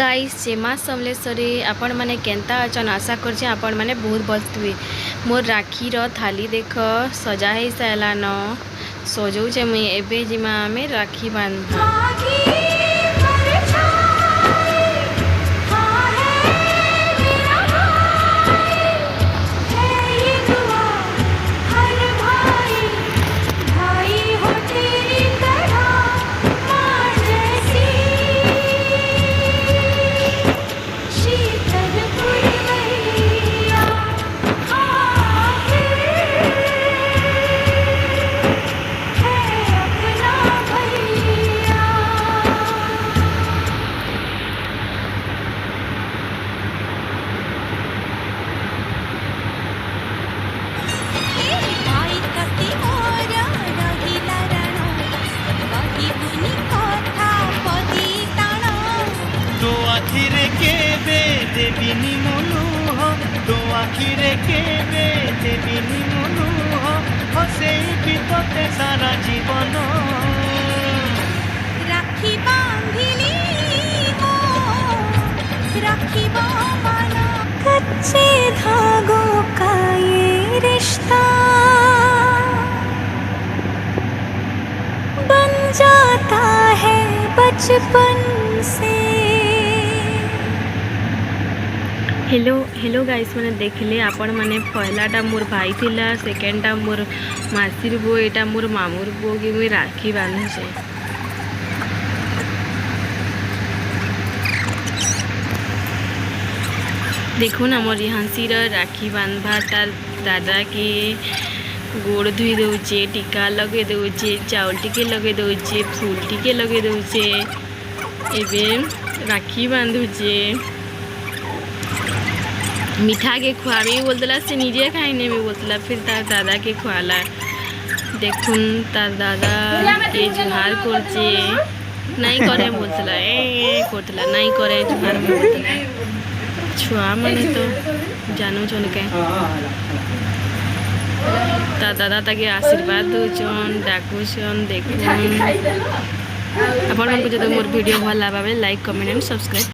Guys जे माँ समलेश्वरी आपण मैंने केन्ता अचन आशा कर आपण मैंने बहुत भलुए मोर राखी थाली देख सजा हो सारान सजाऊे मुई एबे जिमा आमे राखी बांधा आखिरे केबे देबिनी मनुह तो आखिरे केबे देबिनी मनुह हसेई तोते सारा जीवन राखी बांधिली हो राखी बांधना कच्चे धागों का ये रिश्ता बन जाता है बचपन से। हेलो हेलो गाइस मैंने देखले आपण मैंने पहलाटा मोर भाई थिला सेकेंडटा मोर मासीर बो एटा मोर मामूर बो कि मुई राखी बांधुचे। देखुन मोर हंसीर राखी बांधवा तार दादा के गोड़ धुई दौचे टीका लगे दौचे चाउल टिके लगे दौचे फूल टिके लगे दौचे एबे राखी बांधुचे मीठा के खुआबे बोलतला से निजे खाइने में बोलतला फिर तार दादा के खुआला देखुन तार दादा के जुहार करचे नहीं करे बोलतला ए करतला नहीं करे जुहार में बोलतला छुआ माने तो जानू चन के तार दादा ताके आशीर्वाद दउचन डाकुचन देखुन आपण को जब मोर वीडियो भल लागे लाइक कमेंट एंड सब्सक्राइब।